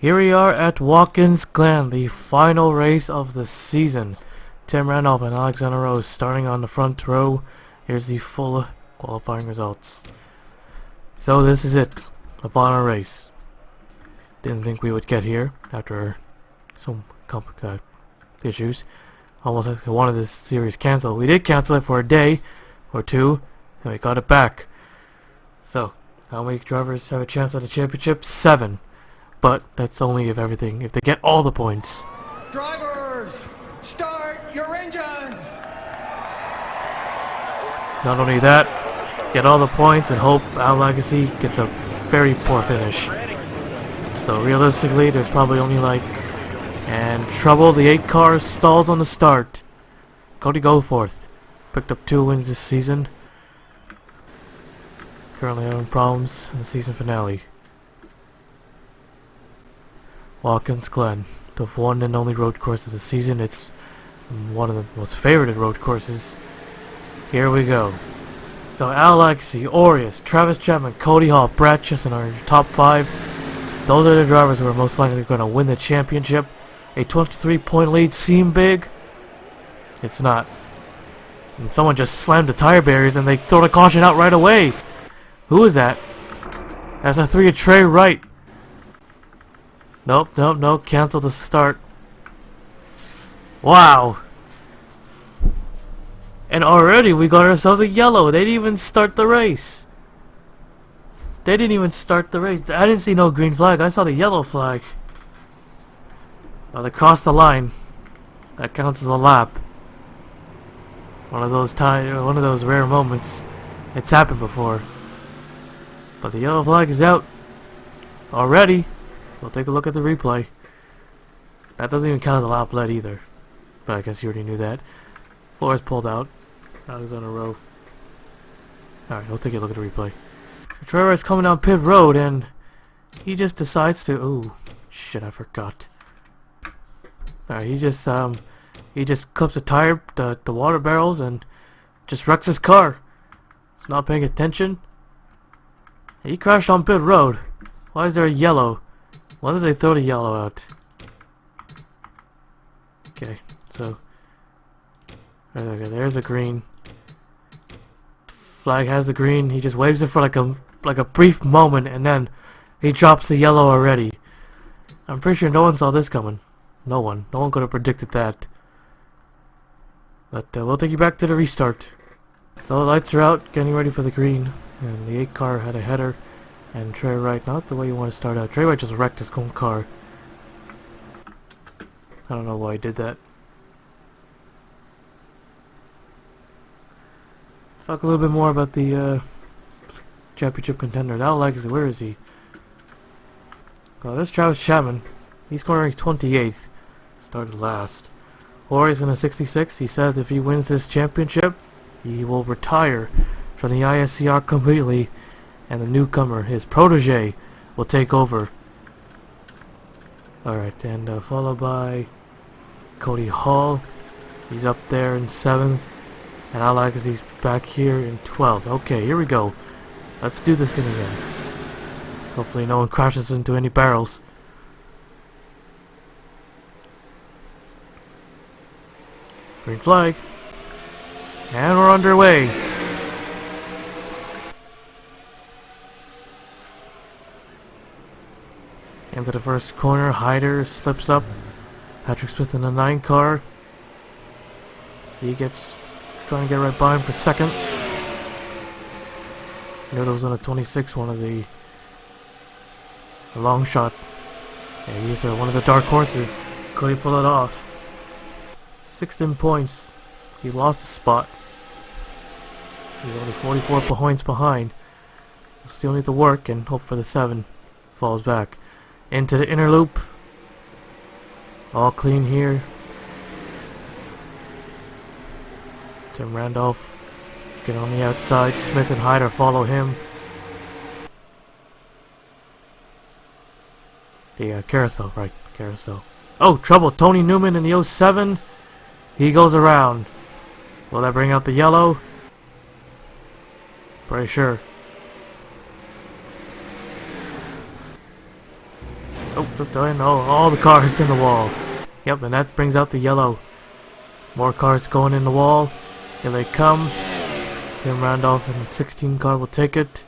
Here we are at Watkins, Glen, the final race of the season. Tim Randolph and Alexander Rose starting on the front row. Here's the full qualifying results. So this is it, the final race. Didn't think we would get here after some issues. Almost like we wanted this series canceled. We did cancel it for a day or two, and we got it back. So, how many drivers have a chance at the championship? 7. But that's only if they get all the points. Drivers, start your engines! Not only that, get all the points and hope Our Legacy gets a very poor finish. So realistically, there's probably only and trouble. The 8 cars stalled on the start. Cody Goforth picked up 2 wins this season. Currently having problems in the season finale. Watkins Glen, the one and only road course of the season. It's one of the most favorited road courses. Here we go. So Al Legacy, Aureus, Travis Chapman, Cody Hall, Brad Chesson are your top 5. Those are the drivers who are most likely going to win the championship. A 23-point lead seem big? It's not. And someone just slammed the tire barriers and they throw the caution out right away. Who is that? That's a 3 of Trey Wright. Nope, cancel the start. Wow. And already we got ourselves a yellow. They didn't even start the race. I didn't see no green flag. I saw the yellow flag. Well, they crossed the line. That counts as a lap. One of those rare moments. It's happened before. But the yellow flag is out. Already. We'll take a look at the replay. That doesn't even count as a lap led either. But I guess you already knew that. Flores pulled out. Now he's on a row. Alright, we'll take a look at the replay. Trevor's coming down pit road and he just decides to... Ooh, shit, I forgot. Alright, he just clips the tire, the water barrels and just wrecks his car. He's not paying attention. He crashed on pit road. Why is there a yellow? Why did they throw the yellow out? Okay, so... Okay, there's the green. Flag has the green. He just waves it for like a brief moment, and then he drops the yellow already. I'm pretty sure no one saw this coming. No one could have predicted that. But we'll take you back to the restart. So the lights are out, getting ready for the green, and the 8 car had a header. And Trey Wright, not the way you want to start out. Trey Wright just wrecked his own car. I don't know why he did that. Let's talk a little bit more about the championship contenders. Al Legacy, where is he? Oh, there's Travis Chapman. He's scoring 28th. Started last. Aureus in a 66. He says if he wins this championship, he will retire from the ISCR completely. And the newcomer, his protege, will take over. Alright, and followed by Cody Hall. He's up there in 7th. And I like as he's back here in 12th. Okay, here we go. Let's do this thing again. Hopefully no one crashes into any barrels. Green flag. And we're underway. Into the first corner, Hyder slips up. Patrick Smith in the 9 car. He gets trying to get right by him for second. Noodles on a 26, one of the long shot. Yeah, he's one of the dark horses. Could he pull it off? 16 points. He lost a spot. He's only 44 points behind. We'll still need to work and hope for the 7. Falls back. Into the inner loop. All clean here. Tim Randolph get on the outside. Smith and Hyder follow him. The carousel, right? Carousel. Oh, trouble. Tony Newman in the 07. He goes around. Will that bring out the yellow? Pretty sure. No, all the cars in the wall. Yep, and that brings out the yellow. More cars going in the wall. Here they come. Tim Randolph and the 16 car will take it.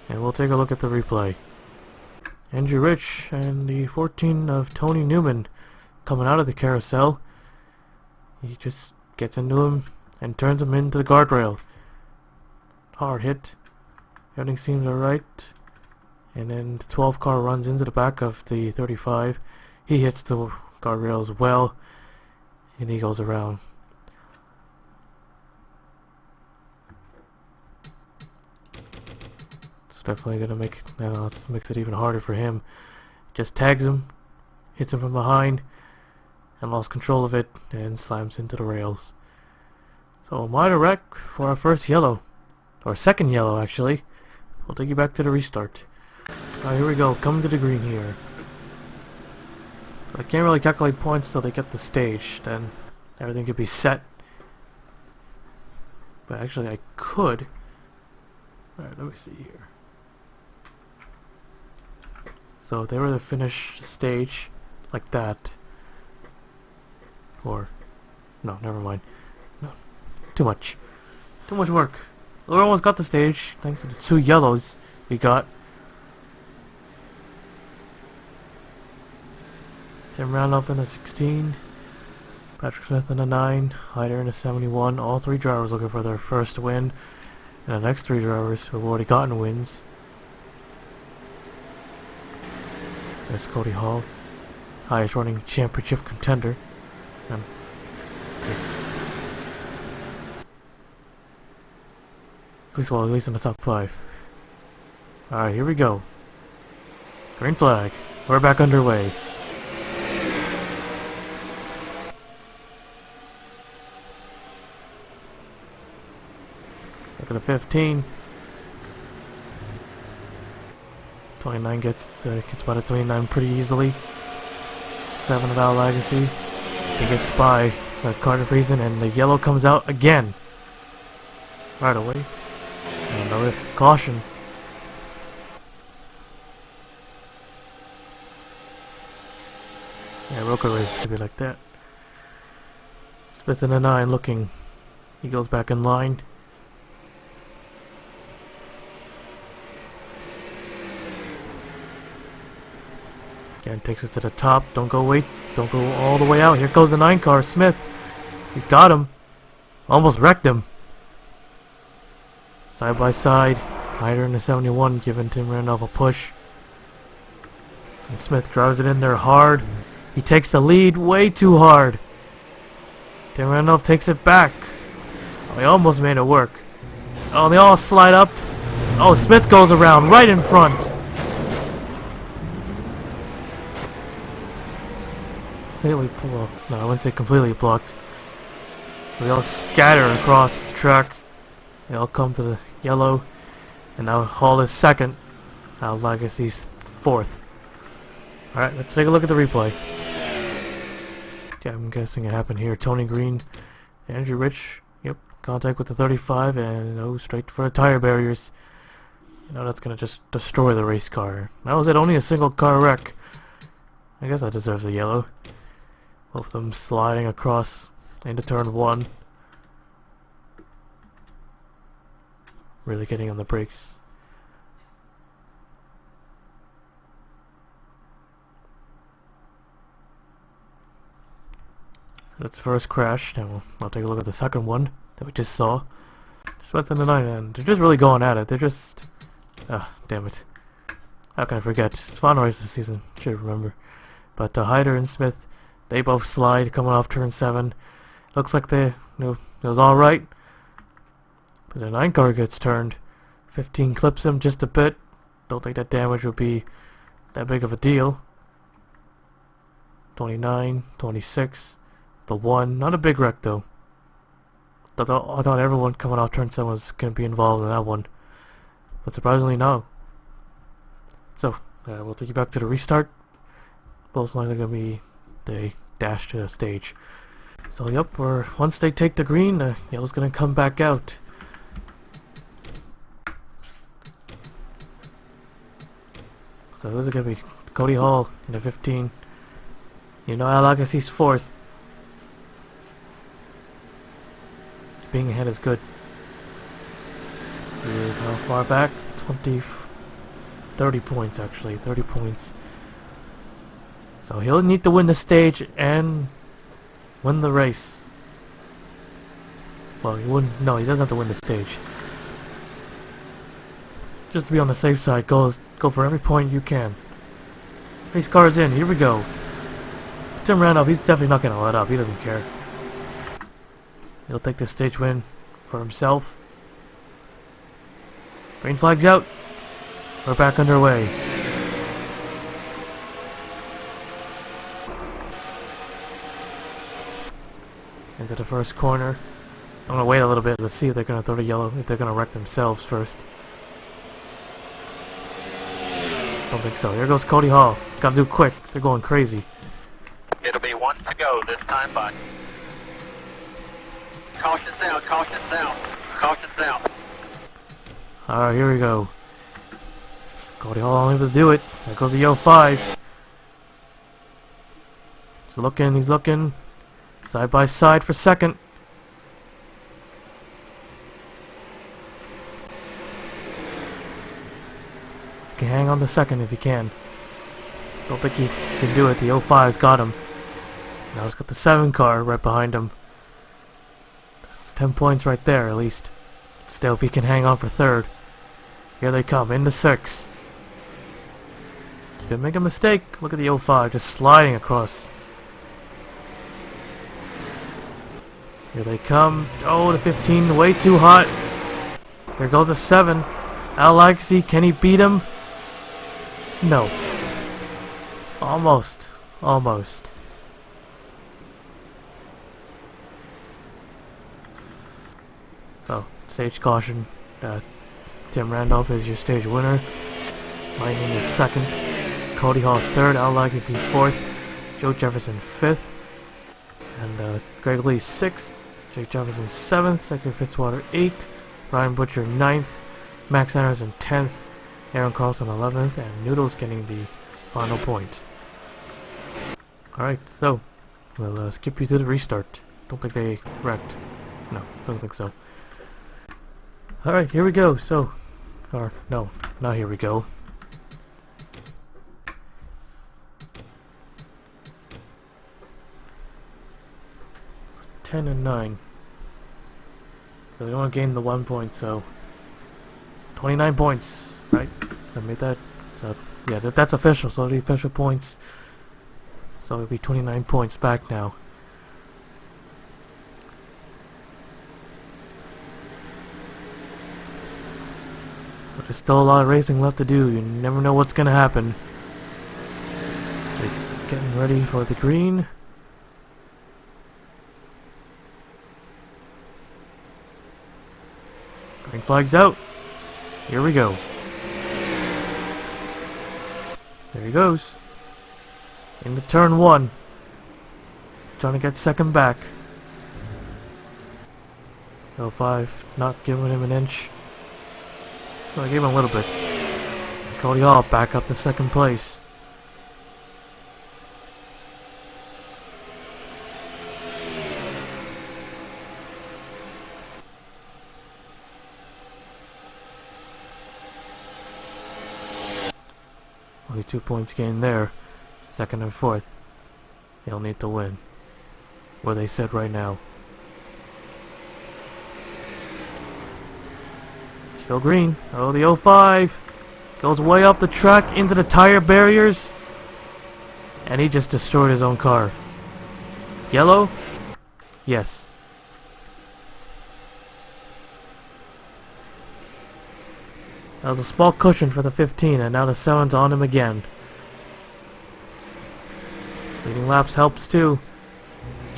And we'll take a look at the replay. Andrew Rich and the 14 of Tony Newman coming out of the carousel. He just gets into him and turns him into the guardrail. Hard hit. Everything seems alright. And then the 12 car runs into the back of the 35. He hits the guardrail as well. And he goes around. It's definitely gonna make it makes it even harder for him. Just tags him, hits him from behind, and lost control of it, and slams into the rails. So minor wreck for our first yellow. Or second yellow, actually. We'll take you back to the restart. Alright, here we go. Coming to the green here. So I can't really calculate points till they get the stage. Then everything could be set. But actually I could. Alright, let me see here. So if they were to finish the stage like that. Or... no, never mind. No. Too much. Too much work. We almost got the stage, thanks to the 2 yellows we got. Tim Randolph in a 16, Patrick Smith in a 9, Hyder in a 71. All 3 drivers looking for their first win. And the next 3 drivers who have already gotten wins. There's Cody Hall, highest running championship contender. And at least in the top 5. Alright, here we go. Green flag. We're back underway. Look at the 15. 29 gets by the 29 pretty easily. 7 of our legacy. He gets by Carter Friesen, and the yellow comes out again. Right away. And no caution. Yeah, Roca race could be like that. Smith in a 9 looking. He goes back in line. Again, takes it to the top. Don't go all the way out. Here goes the 9 car, Smith. He's got him. Almost wrecked him. Side by side. Hyder in the 71 giving Tim Randolph a push. And Smith drives it in there hard. He takes the lead way too hard. Tim Randolph takes it back. Oh, he almost made it work. Oh, they all slide up. Oh, Smith goes around right in front. Completely, well, no, I wouldn't say completely blocked. We all scatter across the track. They all come to the yellow. And now Hall is second. Now Legacy's 4th. Alright, let's take a look at the replay. Okay, I'm guessing it happened here. Tony Green, Andrew Rich. Yep, contact with the 35 and straight for the tire barriers. You know, that's gonna just destroy the race car. That was it, only a single car wreck. I guess that deserves a yellow. Both of them sliding across into turn 1. Really getting on the brakes. So that's the first crash. Now I'll take a look at the second one that we just saw. Smith and the 9, and they're just really going at it. They're just... ah, damn it. How can I forget? It's final race this season. Should remember. But Hyder and Smith, they both slide coming off turn 7. Looks like it was alright. But the 9 car gets turned. 15 clips him just a bit. Don't think that damage would be that big of a deal. 29, 26, the 1. Not a big wreck though. I thought everyone coming off turn 7 was going to be involved in that one. But surprisingly no. So, we'll take you back to the restart. Most likely going to be the dash to the stage. So yep, once they take the green, the yellow's going to come back out. So those are going to be Cody Hall in the 15. You know, Alagassi's 4th. Being ahead is good. He is how far back? 30 points actually. 30 points. So he'll need to win the stage and win the race. Well, he wouldn't. No, he doesn't have to win the stage. Just to be on the safe side, go for every point you can. Race car's in. Here we go. Tim Randolph, he's definitely not gonna let up. He doesn't care. He'll take the stage win for himself. Green flag's out. We're back underway. Into the first corner. I'm gonna wait a little bit. Let's see if they're gonna throw the yellow. If they're gonna wreck themselves first. Don't think so. Here goes Cody Hall. Gotta do quick. They're going crazy. It'll be 1 to go this time, bud. Caution down, caution down, caution down. Alright, here we go. Cody Hall unable to do it. There goes the 05. He's looking. Side by side for second. He can hang on to second if he can. Don't think he can do it. The 05's got him. Now he's got the 7 car right behind him. It's 10 points right there at least. Still, if he can hang on for third. Here they come, into 6. You could make a mistake. Look at the 05 just sliding across. Here they come. Oh, the 15 way too hot. Here goes the 7. Alagassy, can he beat him? No. Almost. Almost. So, stage caution. Tim Randolph is your stage winner. Lightning is 2nd. Cody Hall 3rd. Alagassy 4th. Joe Jefferson 5th. And Greg Lee 6th. Jake Jefferson 7th. Zachary Fitzwater 8th. Ryan Butcher 9th. Max Anderson 10th. Aaron Carlson 11th. And Noodles getting the final point. Alright, so we'll skip you to the restart. Don't think they wrecked. No, don't think so. Alright, here we go. So, or no, not here we go. So 10 and 9. So we don't want to gain the 1 point, so 29 points, right? I made that. So yeah, that's official. So the official points. So it'll be 29 points back now. But there's still a lot of racing left to do. You never know what's gonna happen. So getting ready for the green. Green flag's out. Here we go. There he goes. Into turn 1. Trying to get second back. 05 not giving him an inch. Well, I gave him a little bit. Cody Hall back up to second place. Only 2 points gained there. 2nd and 4th. They'll need to win. Where they sit right now. Still green. Oh, the 05 goes way off the track into the tire barriers. And he just destroyed his own car. Yellow? Yes. That was a small cushion for the 15, and now the 7's on him again. Leading laps helps too.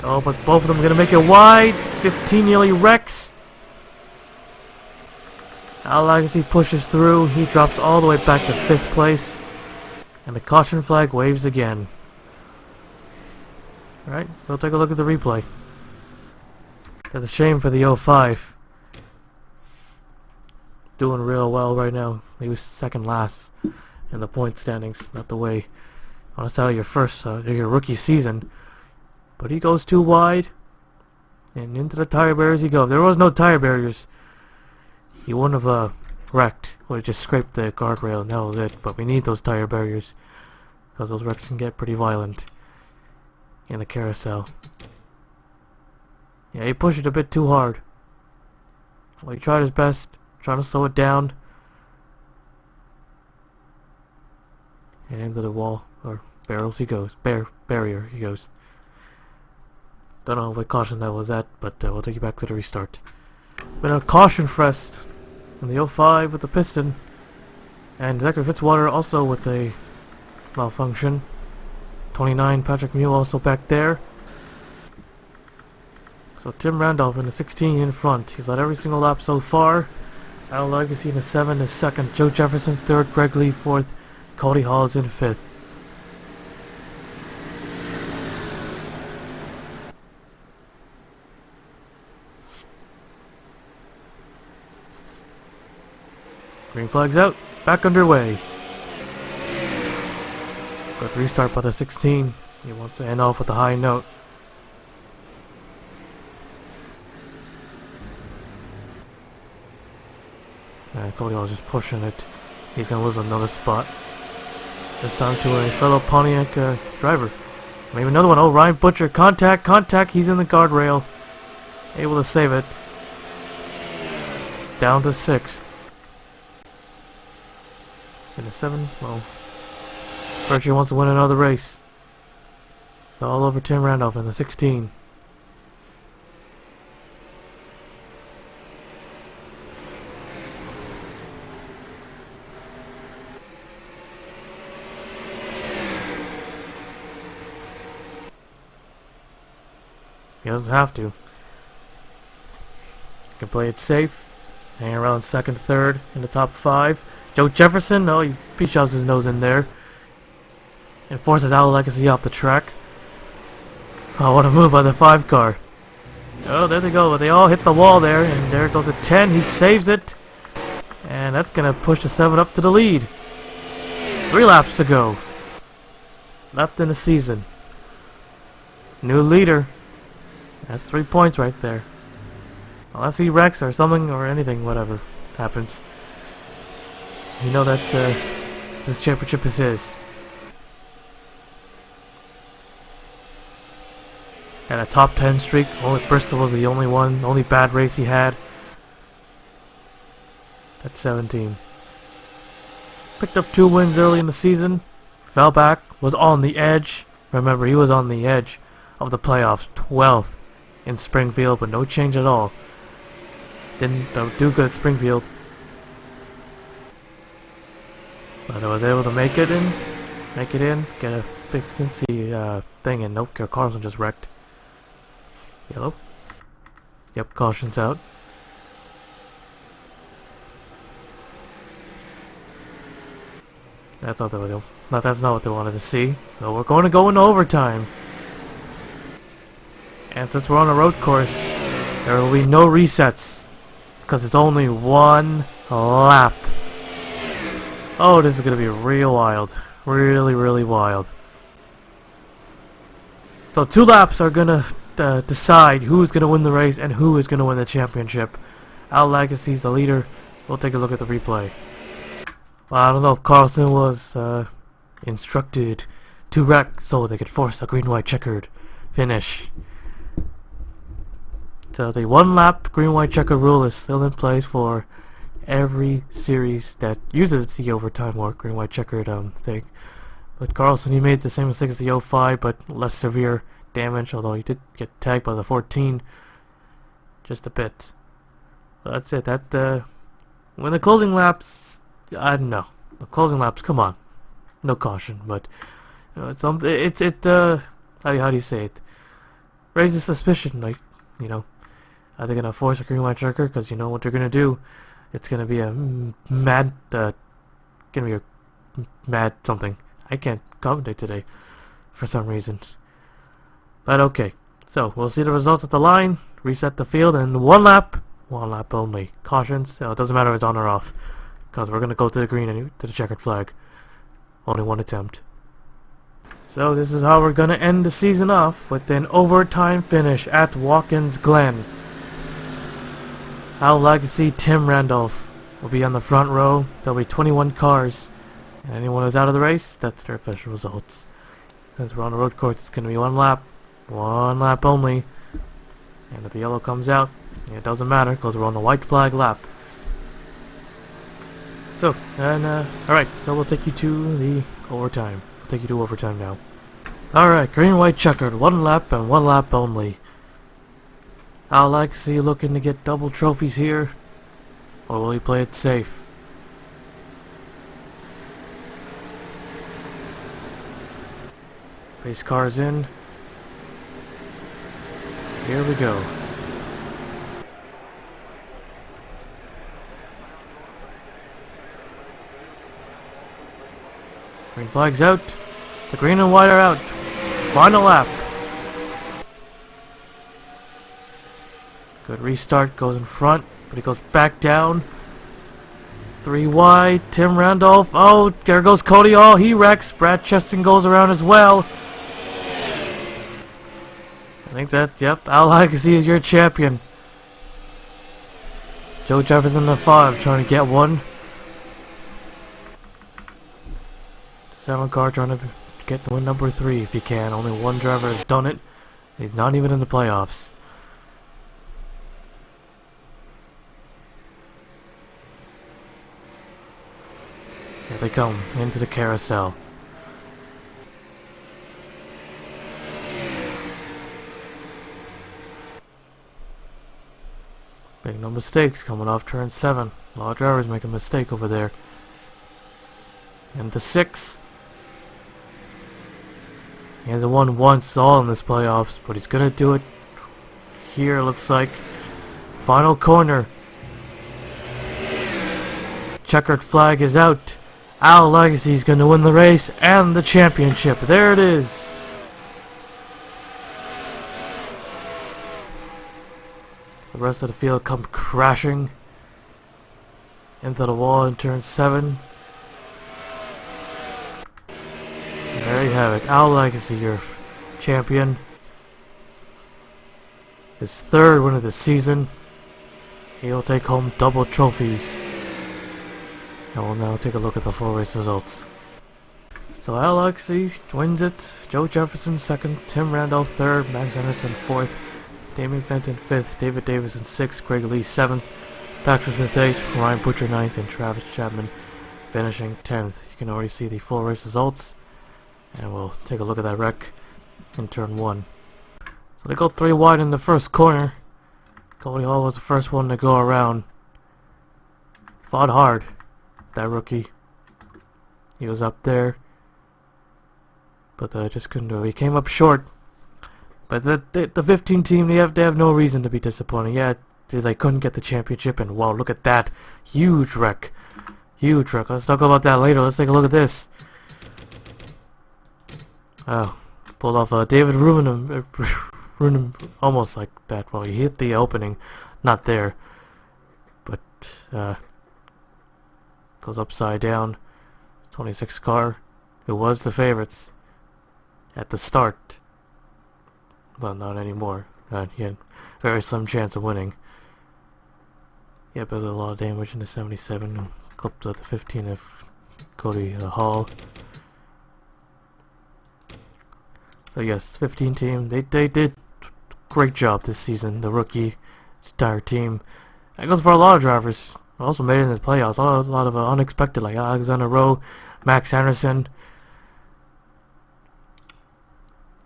Oh, but both of them are going to make it wide. 15 nearly wrecks. Alagassy pushes through. He drops all the way back to 5th place. And the caution flag waves again. Alright, we'll take a look at the replay. That's a shame for the 05. Doing real well right now. He was second last in the point standings. Not the way Well, that's how your rookie season. But he goes too wide, and into the tire barriers he goes. If there was no tire barriers, he wouldn't have wrecked. Would have just scraped the guardrail, and that was it. But we need those tire barriers, because those wrecks can get pretty violent in the carousel. Yeah, he pushed it a bit too hard. Well, he tried his best, trying to slow it down. And into the wall, or barrels he goes. Barrier he goes. Don't know what caution that was at, but we'll take you back to the restart. Been a caution fest in the 05 with the piston. And Zachary Fitzwater also with a malfunction. 29, Patrick Mule also back there. So Tim Randolph in the 16 in front. He's led every single lap so far. Al Legacy in the 7 is second. Joe Jefferson third. Greg Lee fourth. Cody Hall is in fifth. Green flag's out. Back underway. Good restart by the 16. He wants to end off with a high note. Cody Hall is just pushing it. He's going to lose another spot. This time to a fellow Pontiac driver. Maybe another one. Oh, Ryan Butcher. Contact. He's in the guardrail. Able to save it. Down to 6th. In the 7, well, Berkshire wants to win another race. It's all over Tim Randolph in the 16. He doesn't have to. He can play it safe. Hang around second, third in the top 5. Joe Jefferson, no, he shoves his nose in there. And forces Al Legacy off the track. Oh, what a move by the 5 car. Oh, there they go. They all hit the wall there. And there goes a 10. He saves it. And that's going to push the 7 up to the lead. 3 laps to go. Left in the season. New leader. That's 3 points right there. Unless he wrecks or something or anything, whatever happens. You know that this championship is his. And a top 10 streak. Only Bristol was the only bad race he had. At 17. Picked up 2 wins early in the season. Fell back. Was on the edge. Remember, he was on the edge of the playoffs. 12th in Springfield, but no change at all. Didn't do good at Springfield. But I was able to make it in, get a big Cincy thing, and nope, Carlson just wrecked. Yellow. Yep, caution's out. That's not that's not what they wanted to see. So we're going to go into overtime. And since we're on a road course, there will be no resets. Because it's only 1 lap. Oh, this is going to be real wild. Really, really wild. So 2 laps are going to decide who's going to win the race and who is going to win the championship. Al Legacy's the leader. We'll take a look at the replay. Well, I don't know if Carlson was instructed to wreck so they could force a green-white checkered finish. So the 1 lap green-white checker rule is still in place for every series that uses the overtime or green-white checkered thing. But Carlson, he made the same mistake as the 05, but less severe damage, although he did get tagged by the 14 just a bit. So that's it. When the closing laps, I don't know. The closing laps, come on, no caution, but how do you say it? Raises suspicion, like, you know, are they gonna force a green-white checker? Because you know what they're gonna do. It's gonna be a mad something. I can't commentate today for some reason. But okay, so we'll see the results at the line, reset the field, and 1 lap only. Cautions, it doesn't matter if it's on or off, because we're gonna go to the green and to the checkered flag. Only 1 attempt. So this is how we're gonna end the season off, with an overtime finish at Watkins Glen. I'd like to see Tim Randolph will be on the front row. There'll be 21 cars, and anyone who's out of the race, that's their official results. Since we're on the road course, it's gonna be one lap only. And if the yellow comes out, it doesn't matter because we're on the white flag lap. So, and alright, so we'll take you to the overtime. We'll take you to overtime now. Alright, green, white, checkered, one lap and one lap only. I'd like to see you looking to get double trophies here, or will you play it safe? Race cars in. Here we go. Green flag's out. The green and white are out. Final lap. Good restart. Goes in front, but he goes back down. 3 wide. Tim Randolph. Oh, there goes Cody. Oh, he wrecks. Brad Cheston goes around as well. I think that, yep, Al Legacy is your champion. Joe Jefferson the 5 trying to get one. 7 car trying to get win number 3 if he can. Only one driver has done it. He's not even in the playoffs. Here they come into the carousel. Make no mistakes coming off turn 7. A lot of drivers make a mistake over there. And the 6. He hasn't won once all in this playoffs, but he's gonna do it here, looks like. Final corner. Checkered flag is out. Al Legacy's gonna win the race and the championship. There it is. The rest of the field come crashing into the wall in turn 7. There you have it. Al Legacy, your champion. His 3rd win of the season. He'll take home double trophies. And we'll now take a look at the full race results. So Al Legacy wins it. Joe Jefferson 2nd. Tim Randolph 3rd. Max Anderson 4th. Damien Fenton 5th, David Davison 6th, Greg Lee 7th, Patrick Smith 8th, Ryan Butcher 9th, and Travis Chapman finishing 10th. You can already see the full race results, and we'll take a look at that wreck in turn 1. So they go 3 wide in the first corner. Cody Hall was the first one to go around. Fought hard, that rookie. He was up there, but just couldn't do it. He came up short. But the 15 team, they have no reason to be disappointed. Yeah, they couldn't get the championship, and wow, look at that. Huge wreck. Huge wreck. Let's talk about that later. Let's take a look at this. Oh, pulled off David Ruinham almost like that. Well, he hit the opening. Not there. But, goes upside down. 26 car, who was the favorites at the start. Well, not anymore. He had a very slim chance of winning. Yeah, but a lot of damage in the 77. Clipped the 15 of Cody Hall. So yes, 15 team. They did great job this season. The rookie, his entire team. That goes for a lot of drivers. Also made it in the playoffs. A lot of unexpected, like Alexander Rowe, Max Anderson.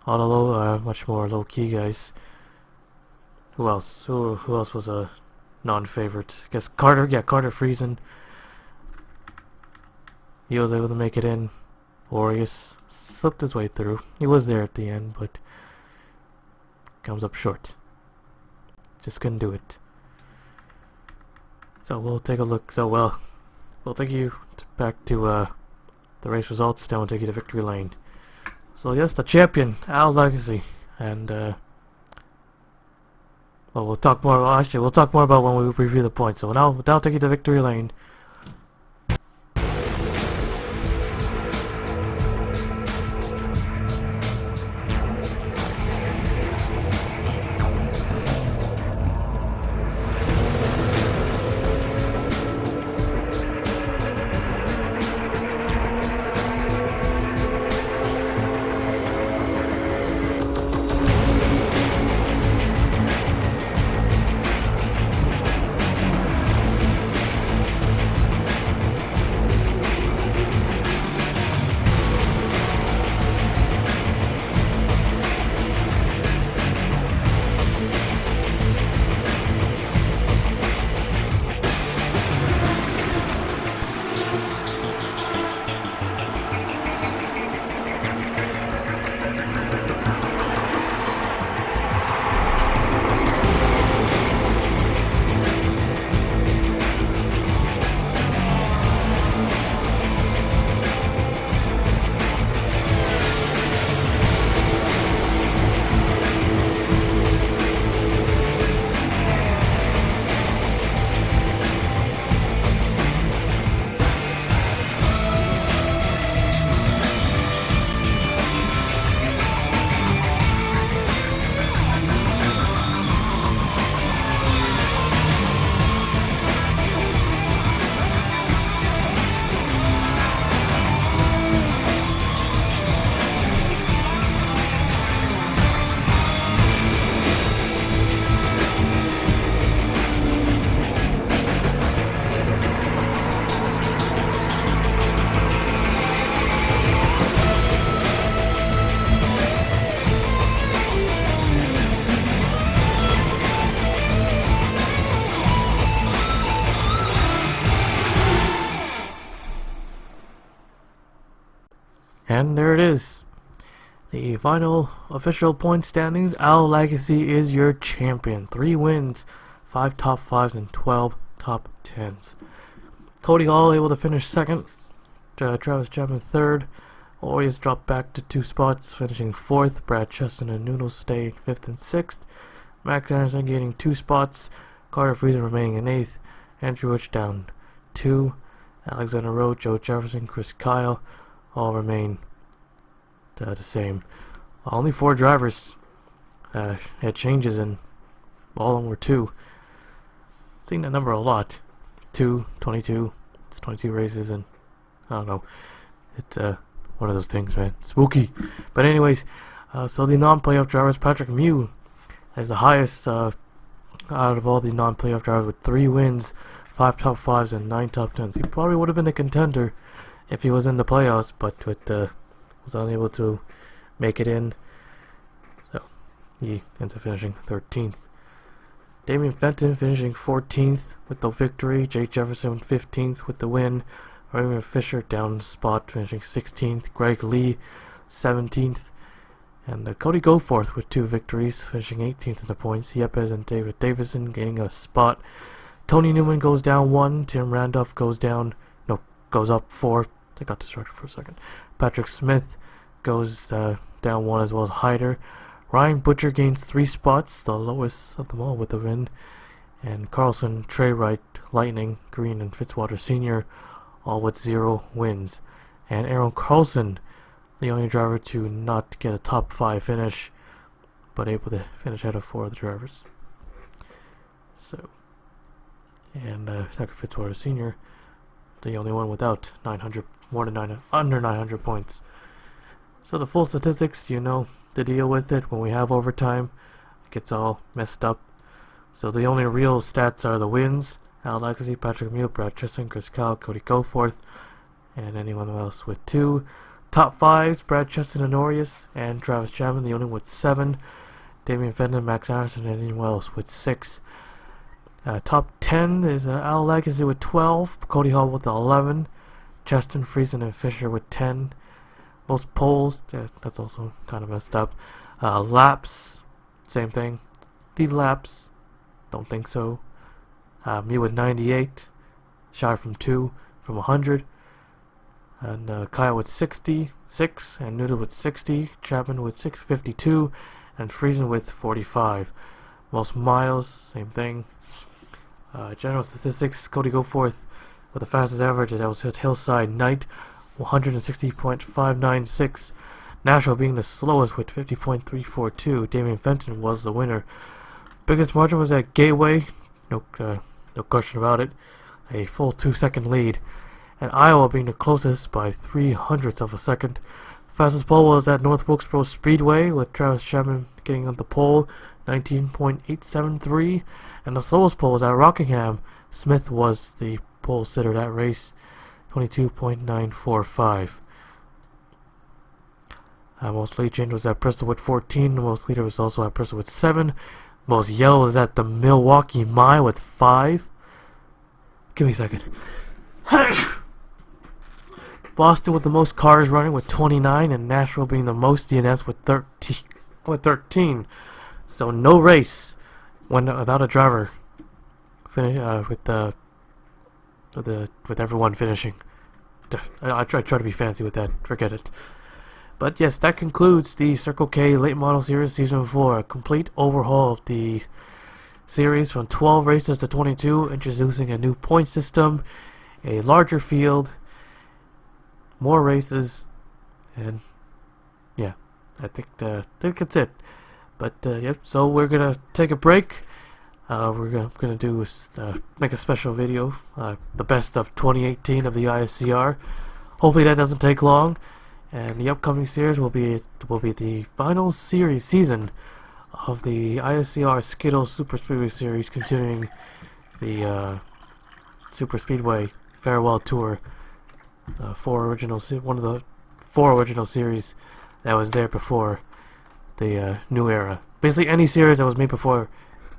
All the low, much more low-key guys. Who else? Who else was a non-favorite? I guess Carter. Yeah, Carter Friesen. He was able to make it in. Aureus slipped his way through. He was there at the end, but comes up short. Just couldn't do it. So we'll take a look. So we'll take you back to the race results. Then we'll take you to victory lane. So yes, the champion, Al Legacy, and well, we'll talk more. Well, actually, we'll talk more about when we review the points. So now I'll take you to victory lane. And there it is. The final official point standings. Al Legacy is your champion. 3 wins, 5 top 5s, and 12 top 10s. Cody Hall able to finish second. Travis Chapman third. Orius dropped back to 2 spots, finishing 4th. Brad Cheston and Noodles stayed 5th and 6th. Max Anderson gaining 2 spots. Carter Friesen remaining in 8th. Andrew Rich down 2. Alexander Rowe, Joe Jefferson, Chris Kyle all remain the same. Only 4 drivers had changes, and all of them were 2. Seen that number a lot. 2, 22. It's 22 races, and I don't know. It's one of those things, man. Spooky. But anyways, so the non-playoff drivers, Patrick Mew has the highest out of all the non-playoff drivers with 3 wins, 5 top 5s, and 9 top 10s. He probably would have been a contender if he was in the playoffs, but was unable to make it in. So he ends up finishing 13th. Damian Fenton finishing 14th with the victory. Jake Jefferson 15th with the win. Raymond Fisher down a spot, finishing 16th. Greg Lee 17th. And Cody Goforth with 2 victories, finishing 18th in the points. Yepes and David Davison gaining a spot. Tony Newman goes down 1. Tim Randolph goes up 4. I got distracted for a second. Patrick Smith goes down 1, as well as Hyder. Ryan Butcher gains 3 spots, the lowest of them all with the win. And Carlson, Trey Wright, Lightning, Green, and Fitzwater Sr. all with 0 wins. And Aaron Carlson, the only driver to not get a top 5 finish, but able to finish ahead of 4 of the drivers. So, and Zachary Fitzwater Sr., the only one without under 900 points. So the full statistics, you know the deal with it. When we have overtime, it gets all messed up. So the only real stats are the wins. Al Legacy, Patrick Mew, Brad Cheston, Chris Kyle, Cody Goforth, and anyone else with 2. Top 5s, Brad Cheston and Orius, and Travis Chapman, the only one with 7. Damian Fenton, Max Anderson, and anyone else with 6. Top 10 is Al Legacy with 12, Cody Hall with 11, Cheston, Friesen, and Fisher with 10. Most poles, that's also kind of messed up. Laps, same thing. Lead laps, don't think so. Mew with 98, shy from 2 from 100. And Kyle with 66, and Noodle with 60, Chapman with 52, and Friesen with 45. Most miles, same thing. General statistics, Cody Goforth with the fastest average, that was at Hillside Night, 160.596. Nashville being the slowest with 50.342. Damian Fenton was the winner. Biggest margin was at Gateway, no question about it. A full 2-second lead. And Iowa being the closest by 0.03 of a second. Fastest pole was at North Wilkesboro Speedway, with Travis Chapman getting on the pole, 19.873. And the slowest pole was at Rockingham. Smith was the pole sitter that race, 22.945. Most late change was at Bristol with 14. The most leader was also at Bristol with 7. Most yellow was at the Milwaukee Mile with 5. Give me a second. Boston with the most cars running with 29, and Nashville being the most DNS with 13. So no race without a driver. With everyone finishing. I try to be fancy with that. Forget it. But yes, that concludes the Circle K Late Model Series Season 4. A complete overhaul of the series from 12 races to 22, introducing a new point system, a larger field, more races, and yeah, I think that's it. But yep, so we're gonna take a break. We're gonna do make a special video, the best of 2018 of the ISCR. Hopefully that doesn't take long. And the upcoming series will be the final season of the ISCR Skittles Super Speedway Series, continuing the Super Speedway Farewell Tour. One of the 4 original series that was there before the new era. Basically, any series that was made before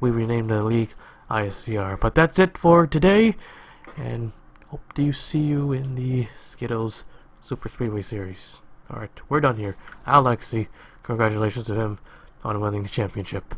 we renamed the league ISCR. But that's it for today, and hope to see you in the Skittles Super Speedway Series. Alright, we're done here. Alexi, congratulations to him on winning the championship.